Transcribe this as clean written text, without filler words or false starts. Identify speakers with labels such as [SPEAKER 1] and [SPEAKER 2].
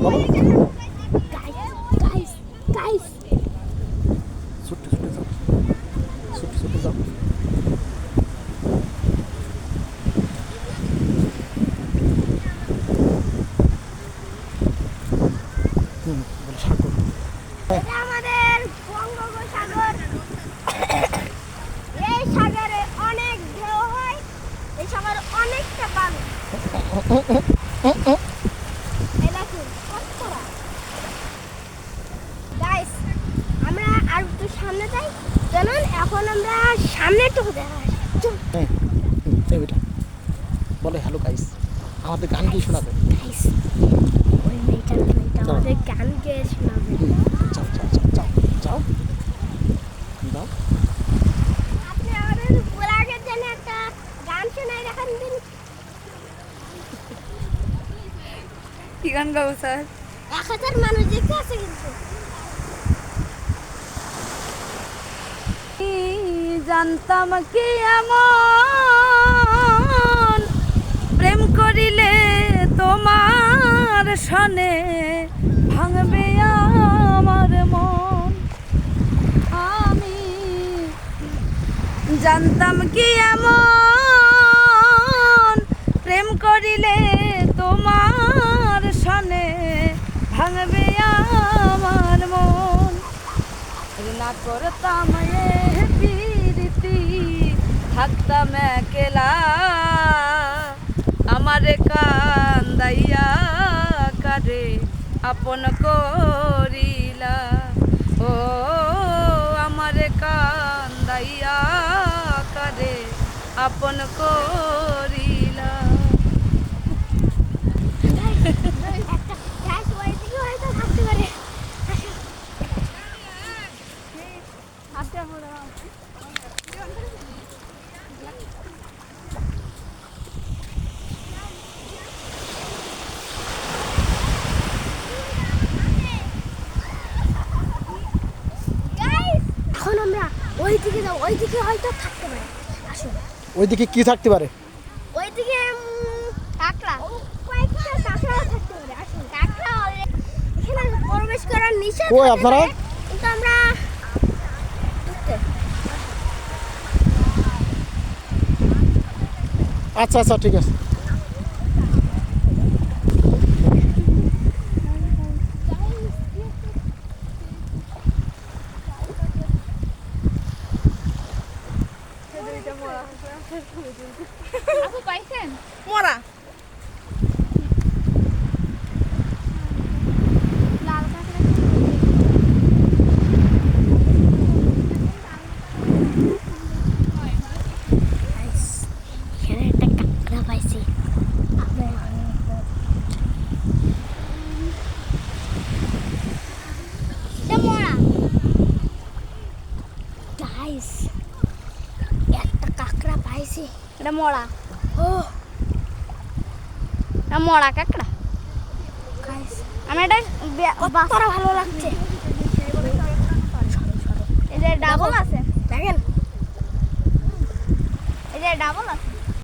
[SPEAKER 1] বলো
[SPEAKER 2] guys guys
[SPEAKER 1] ছুটে ছুটে যাও, ছুটে ছুটে যাও। বলো সাগর।
[SPEAKER 2] এটা আমাদের বঙ্গোপসাগর। এই সাগরে অনেক ঢেউ হয়, এই সাগরে অনেকটা পানি। এই দেখুন কতটা। গাইস আমরা আর একটু সামনে যাই, চলুন এখন আমরা সামনেটুকু দেখা যায়। চল
[SPEAKER 1] ওইটা বলে হ্যালো গাইস, আমাদের গান কি শোনাবে?
[SPEAKER 2] গাইস ওই মেয়েটা আমাদের গান গেয়ে শোনাবে।
[SPEAKER 1] যাও যাও যাও যাও যাও যাও।
[SPEAKER 2] আপনি আমাদের পুরাগের জন্য একটা গান শোনাই দেখান দিন।
[SPEAKER 3] কি গান গাবো স্যার?
[SPEAKER 2] 1000 মানুষ দেখতে আছে কিন্তু।
[SPEAKER 3] জানতাম কি এমন প্রেম করিলে তোমার সনে ভাঙবে আমার মন। আমি জানতাম কি এমন প্রেম করিলে তোমার সনে ভাঙবে আমার মন। না করতাম এ প্রীতি, থাকতাম একলা, আমারে কান্দাইয়া কারে আপন করিলা। ও আমারে কান্দাইয়া কারে আপন করিলা।
[SPEAKER 2] একটা গ্যাস ওইদিকে হয়তো থাকতে পারে। গাইস এখন আমরা ওইদিকে যাও, ওইদিকে হয়তো থাকতে পারে। আসুন
[SPEAKER 1] ওইদিকে কি থাকতে পারে?
[SPEAKER 2] ওইদিকে কাকড়া, কয়েকটা কাকড়া থাকতে পারে। আসুন কাকড়া এখানে প্রবেশ করার নিষেধ।
[SPEAKER 1] কই আপনারা?
[SPEAKER 2] কিন্তু আমরা ঢুকতে।
[SPEAKER 1] আচ্ছা আচ্ছা ঠিক আছে।
[SPEAKER 3] আপু পাইছেন মরা?
[SPEAKER 2] লাল কাকড়া এখানে একটা কাকড়া পাইছি। গাইস একটা কাকড়া পাইছি, এটা মরা। ও এটা মরা কাকড়া। গাইস আমি এটা কতটা ভালো লাগছে। এই যে ডাবল আছে দেখেন, এই যে ডাবল আছে।